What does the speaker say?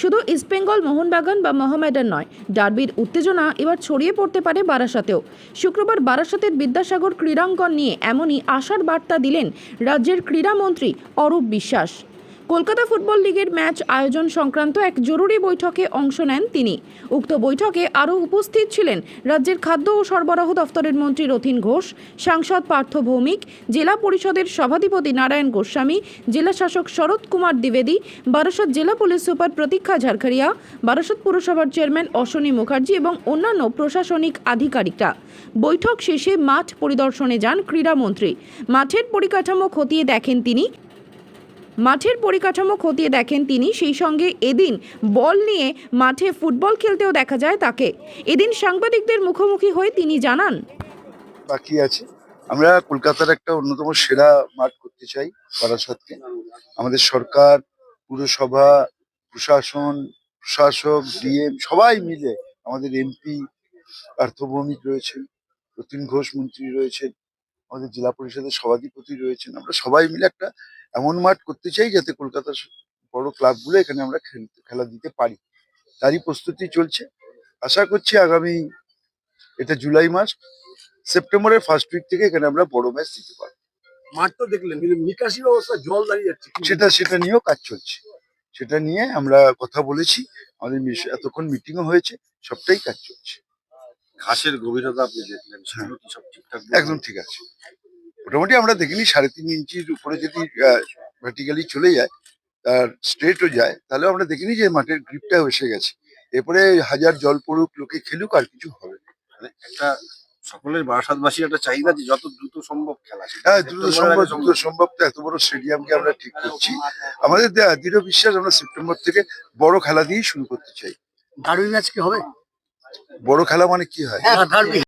শুধু ইস্টবেঙ্গল, মোহনবাগান বা মোহামেডান নয়, ডার্বির উত্তেজনা এবার ছড়িয়ে পড়তে পারে বারাসাতেও। শুক্রবার বারাসাতের বিদ্যাসাগর ক্রীড়াঙ্গন নিয়ে এমনই আশার বার্তা দিলেন রাজ্যের ক্রীড়ামন্ত্রী অরূপ বিশ্বাস। কলকাতা ফুটবল লিগের ম্যাচ আয়োজন সংক্রান্ত এক জরুরি বৈঠকে অংশ নেন তিনি। উক্ত বৈঠকে আরও উপস্থিত ছিলেন রাজ্যের খাদ্য ও সরবরাহ দফতরের মন্ত্রী রথীন ঘোষ, সাংসদ পার্থ ভৌমিক, জেলা পরিষদের সভাধিপতি নারায়ণ গোস্বামী, জেলা শাসক শরৎ কুমার দ্বিবেদী, বারাসত জেলা পুলিশ সুপার প্রতীক্ষা ঝাড়খড়িয়া, বারাসত পুরসভার চেয়ারম্যান অশ্বনী মুখার্জি এবং অন্যান্য প্রশাসনিক আধিকারিকরা। বৈঠক শেষে মাঠ পরিদর্শনে যান ক্রীড়ামন্ত্রী। মাঠের পরিকাঠামো খতিয়ে দেখেন তিনি। সেই সঙ্গে এদিন বল নিয়ে মাঠে ফুটবল খেলতেও দেখা যায় তাকে। এদিন সাংবাদিকদের মুখোমুখি হয়ে তিনি জানান, বাকি আছে, আমরা কলকাতার একটা অন্যতম সেরা মাঠ করতে চাই বারাসাতকে। আমাদের সরকার, পুরসভা, প্রশাসক, ডিএম সবাই মিলে, আমাদের এমপি পার্থ ভৌমিক রয়েছেন, রথীন ঘোষ মন্ত্রী রয়েছেন, আমাদের জেলা পরিষদের সভাধিপতি রয়েছেন, আমরা সবাই মিলে একটা এমন মাঠ করতে চাই যাতে কলকাতার বড় ক্লাবগুলো এখানে আমরা খেলা দিতে পারি। তারই প্রস্তুতি চলছে। আশা করছি আগামী এটা জুলাই মাস, সেপ্টেম্বরের ফার্স্ট উইক থেকে এখানে আমরা বড় ম্যাচ দিতে পারবো। মাঠ তো দেখলেন, কিন্তু নিকাশি ব্যবস্থা জল দাঁড়িয়ে যাচ্ছে। সেটা নিয়েও কাজ চলছে, সেটা নিয়ে আমরা কথা বলেছি, আমাদের এতক্ষণ মিটিংও হয়েছে, সবটাই কাজ চলছে। ঘাসের গভীরতা আপনি দেখলেন, সেগুলো কি সব ঠিকঠাক? একদম ঠিক আছে, মোটামুটি আমরা দেখিনি 3.5 ইঞ্চির উপরে যদি ভার্টিক্যালি চলে যায়, আর স্ট্রেটও যায়, তাহলে আমরা দেখিনি যে মাঠের গ্রিপটা এসে গেছে। এরপরে হাজার জল পড়ুক, লোকে খেলুক, আর কিছু হবে না। মানে একটা সকলের বারাসাতবাসীর একটা চাহিদা যে যত দ্রুত সম্ভব খেলা। হ্যাঁ, দ্রুত সম্ভব তো এত বড় স্টেডিয়ামকে আমরা ঠিক করছি। আমাদের দৃঢ় বিশ্বাস, আমরা সেপ্টেম্বর থেকে বড় খেলা দিয়েই শুরু করতে চাই। ডার্বি ম্যাচ কি হবে? বড় খেলা মানে কি হয়?